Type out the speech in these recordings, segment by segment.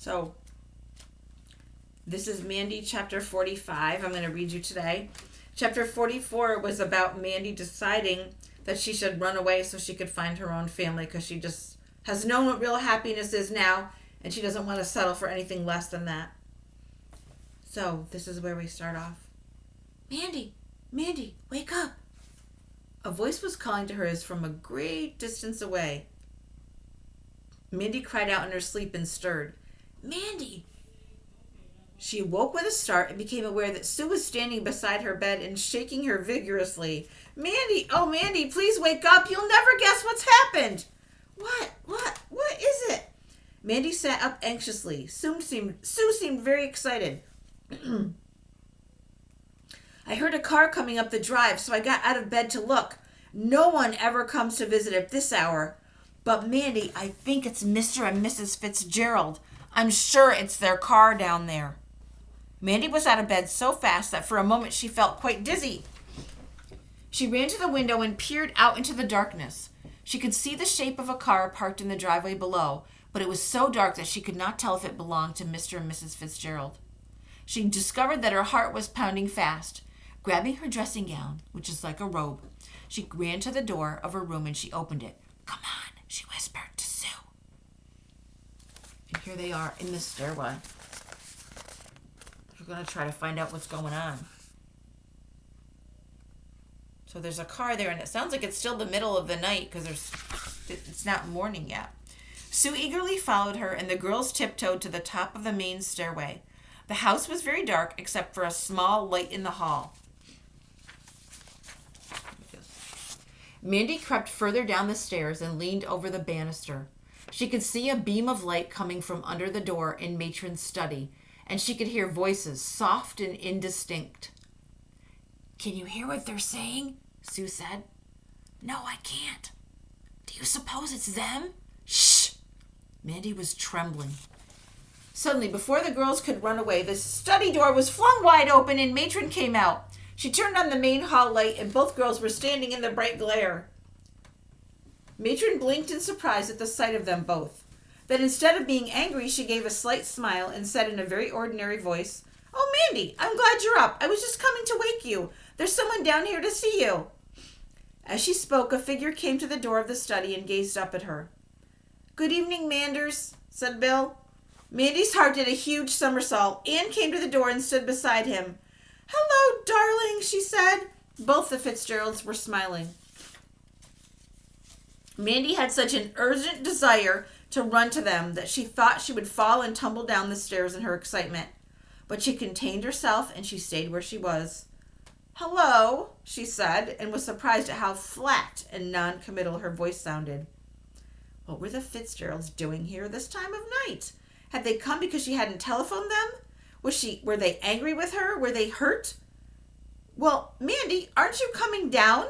So, this is Mandy Chapter 45. I'm going to read you today. Chapter 44 was about Mandy deciding that she should run away so she could find her own family because she just has known what real happiness is now and she doesn't want to settle for anything less than that. So, this is where we start off. Mandy, wake up. A voice was calling to her as from a great distance away. Mandy cried out in her sleep and stirred. Mandy! She awoke with a start and became aware that Sue was standing beside her bed and shaking her vigorously. Mandy, oh Mandy, please wake up. You'll never guess what's happened. What is it? Mandy sat up anxiously. Sue seemed very excited. I heard a car coming up the drive, so I got out of bed to look. No one ever comes to visit at this hour. But Mandy, I think it's Mr. and Mrs. Fitzgerald. I'm sure it's their car down there. Mandy was out of bed so fast that for a moment she felt quite dizzy. She ran to the window and peered out into the darkness. She could see the shape of a car parked in the driveway below, but it was so dark that she could not tell if it belonged to Mr. and Mrs. Fitzgerald. She discovered that her heart was pounding fast. Grabbing her dressing gown, which is like a robe, she ran to the door of her room and she opened it. Come on, she whispered to Sue. And here they are in the stairway. We're going to try to find out what's going on. So there's a car there, and it sounds like it's still the middle of the night because it's not morning yet. Sue eagerly followed her, and the girls tiptoed to the top of the main stairway. The house was very dark except for a small light in the hall. Mandy crept further down the stairs and leaned over the banister. She could see a beam of light coming from under the door in Matron's study, and she could hear voices, soft and indistinct. Can you hear what they're saying? Sue said. No, I can't. Do you suppose it's them? Shh! Mandy was trembling. Suddenly, before the girls could run away, the study door was flung wide open and Matron came out. She turned on the main hall light and both girls were standing in the bright glare. Matron blinked in surprise at the sight of them both. Then instead of being angry, she gave a slight smile and said in a very ordinary voice, Oh, Mandy, I'm glad you're up. I was just coming to wake you. There's someone down here to see you. As she spoke, a figure came to the door of the study and gazed up at her. Good evening, Manders, said Bill. Mandy's heart did a huge somersault. Anne came to the door and stood beside him. Hello, darling, she said. Both the Fitzgeralds were smiling. Mandy had such an urgent desire to run to them that she thought she would fall and tumble down the stairs in her excitement. But she contained herself and she stayed where she was. Hello, she said, and was surprised at how flat and non-committal her voice sounded. What were the Fitzgeralds doing here this time of night? Had they come because she hadn't telephoned them? Were they angry with her? Were they hurt? Well, Mandy, aren't you coming down?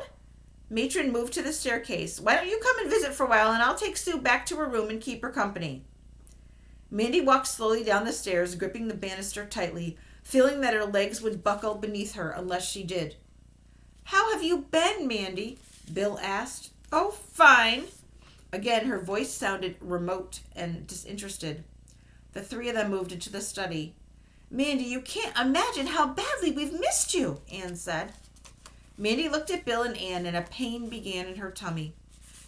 Matron moved to the staircase. Why don't you come and visit for a while and I'll take Sue back to her room and keep her company. Mandy walked slowly down the stairs, gripping the banister tightly, feeling that her legs would buckle beneath her unless she did. How have you been, Mandy? Bill asked. Oh, fine. Again, her voice sounded remote and disinterested. The three of them moved into the study. Mandy, you can't imagine how badly we've missed you, Anne said. Mandy looked at Bill and Anne, and a pain began in her tummy.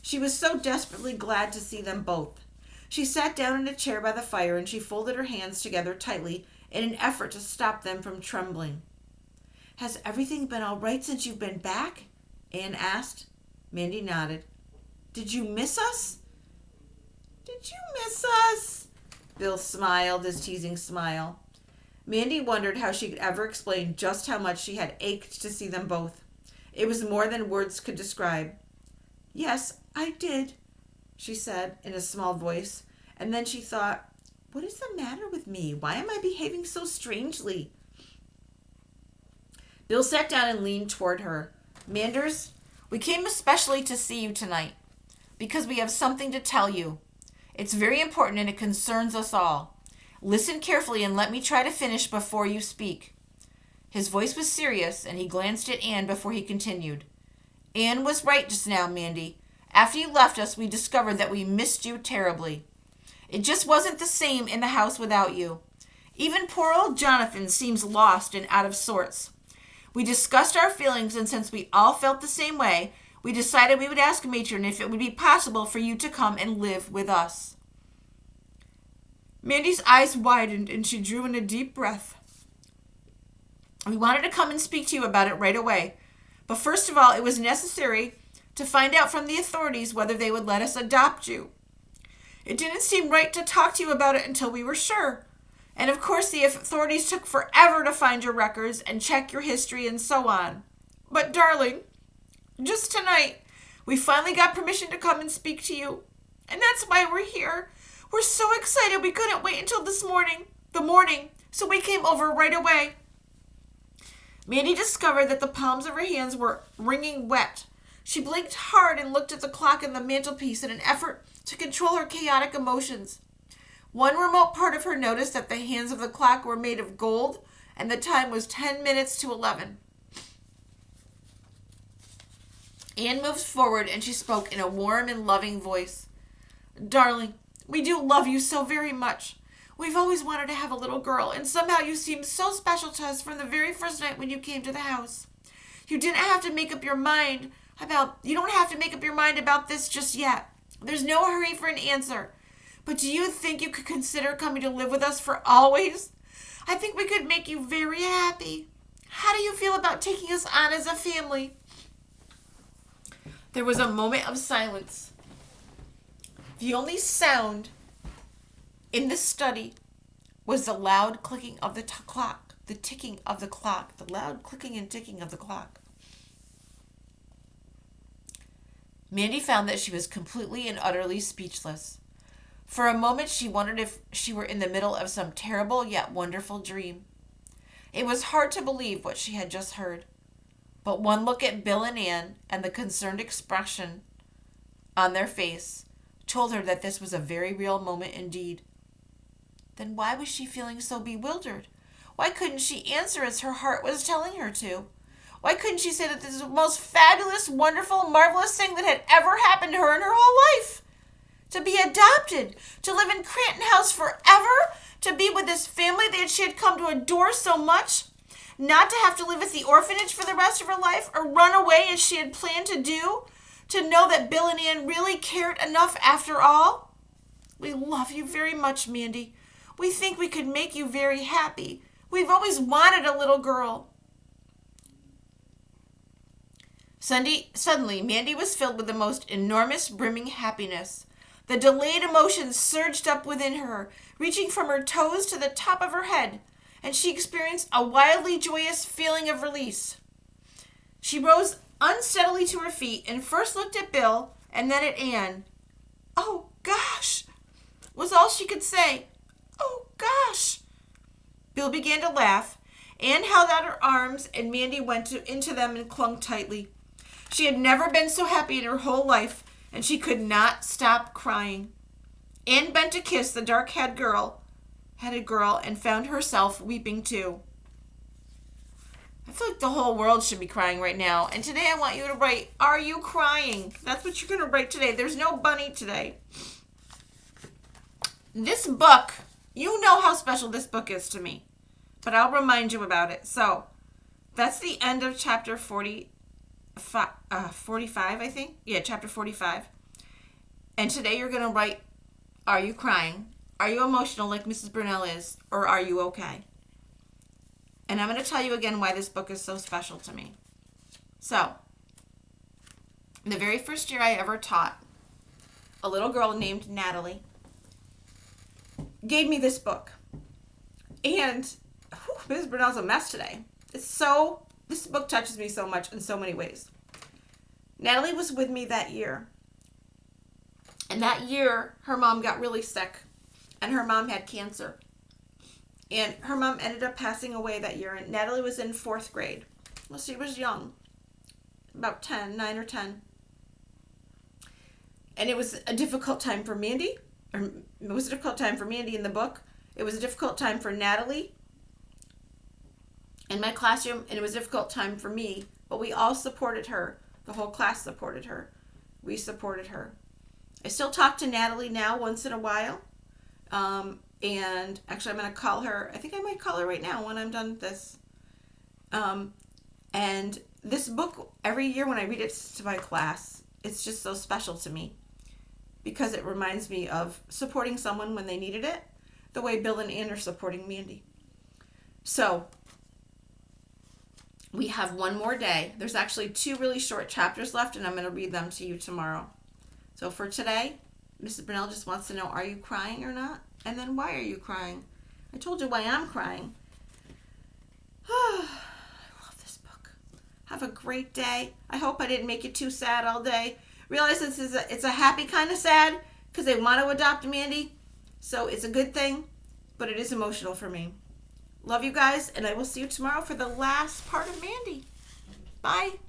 She was so desperately glad to see them both. She sat down in a chair by the fire, and she folded her hands together tightly in an effort to stop them from trembling. Has everything been all right since you've been back? Anne asked. Mandy nodded. Did you miss us? Did you miss us? Bill smiled his teasing smile. Mandy wondered how she could ever explain just how much she had ached to see them both. It was more than words could describe. Yes, I did, she said in a small voice, and then she thought, what is the matter with me? Why am I behaving so strangely? Bill sat down and leaned toward her. Manders, we came especially to see you tonight because we have something to tell you. It's very important and it concerns us all. Listen carefully and let me try to finish before you speak. His voice was serious, and he glanced at Anne before he continued. Anne was right just now, Mandy. After you left us, we discovered that we missed you terribly. It just wasn't the same in the house without you. Even poor old Jonathan seems lost and out of sorts. We discussed our feelings, and since we all felt the same way, we decided we would ask Matron if it would be possible for you to come and live with us." Mandy's eyes widened, and she drew in a deep breath. "We wanted to come and speak to you about it right away. But first of all, it was necessary to find out from the authorities whether they would let us adopt you. It didn't seem right to talk to you about it until we were sure. And of course, the authorities took forever to find your records and check your history and so on. But darling, just tonight, we finally got permission to come and speak to you. And that's why we're here. We're so excited we couldn't wait until the morning, so we came over right away." Mandy discovered that the palms of her hands were wringing wet. She blinked hard and looked at the clock on the mantelpiece in an effort to control her chaotic emotions. One remote part of her noticed that the hands of the clock were made of gold and the time was 10 minutes to 11. Anne moved forward and she spoke in a warm and loving voice. "Darling, we do love you so very much. We've always wanted to have a little girl, and somehow you seemed so special to us from the very first night when you came to the house. You don't have to make up your mind about this just yet. There's no hurry for an answer. But do you think you could consider coming to live with us for always? I think we could make you very happy. How do you feel about taking us on as a family?" There was a moment of silence. The only sound in the study was the loud clicking of the clock, the ticking of the clock, the loud clicking and ticking of the clock. Mandy found that she was completely and utterly speechless. For a moment, she wondered if she were in the middle of some terrible yet wonderful dream. It was hard to believe what she had just heard. But one look at Bill and Anne and the concerned expression on their face told her that this was a very real moment indeed. Then why was she feeling so bewildered? Why couldn't she answer as her heart was telling her to? Why couldn't she say that this is the most fabulous, wonderful, marvelous thing that had ever happened to her in her whole life? To be adopted, to live in Cranton House forever, to be with this family that she had come to adore so much, not to have to live at the orphanage for the rest of her life or run away as she had planned to do, to know that Bill and Anne really cared enough after all. "We love you very much, Mandy. We think we could make you very happy. We've always wanted a little girl." Suddenly, Mandy was filled with the most enormous, brimming happiness. The delayed emotions surged up within her, reaching from her toes to the top of her head, and she experienced a wildly joyous feeling of release. She rose unsteadily to her feet and first looked at Bill and then at Anne. "Oh, gosh," was all she could say. "Oh, gosh." Bill began to laugh. Anne held out her arms and Mandy went into them and clung tightly. She had never been so happy in her whole life, and she could not stop crying. Anne bent to kiss the dark-headed girl, and found herself weeping too. I feel like the whole world should be crying right now. And today I want you to write, "Are you crying?" That's what you're going to write today. There's no bunny today. This book, you know how special this book is to me, but I'll remind you about it. So that's the end of chapter 45, I think. Yeah, chapter 45. And today you're going to write, "Are you crying? Are you emotional like Mrs. Brunel is? Or are you okay?" And I'm going to tell you again why this book is so special to me. So, the very first year I ever taught, a little girl named Natalie gave me this book. And Mrs. Brunel's a mess today. This book touches me so much in so many ways. Natalie was with me that year. And that year, her mom got really sick. And her mom had cancer. And her mom ended up passing away that year. And Natalie was in 4th grade. Well, she was young. About 9 or 10. And it was a difficult time for Mandy. It was a difficult time for Mandy in the book. It was a difficult time for Natalie in my classroom. And it was a difficult time for me. But we all supported her. The whole class supported her. We supported her. I still talk to Natalie now once in a while. And actually, I'm going to call her. I think I might call her right now when I'm done with this. And this book, every year when I read it to my class, it's just so special to me because it reminds me of supporting someone when they needed it, the way Bill and Ann are supporting Mandy. So we have one more day. There's actually 2 really short chapters left, and I'm going to read them to you tomorrow. So for today, Mrs. Brunell just wants to know, are you crying or not? And then why are you crying? I told you why I'm crying. I love this book. Have a great day. I hope I didn't make you too sad all day. Realize it's a happy kind of sad because they want to adopt Mandy. So it's a good thing, but it is emotional for me. Love you guys, and I will see you tomorrow for the last part of Mandy. Bye.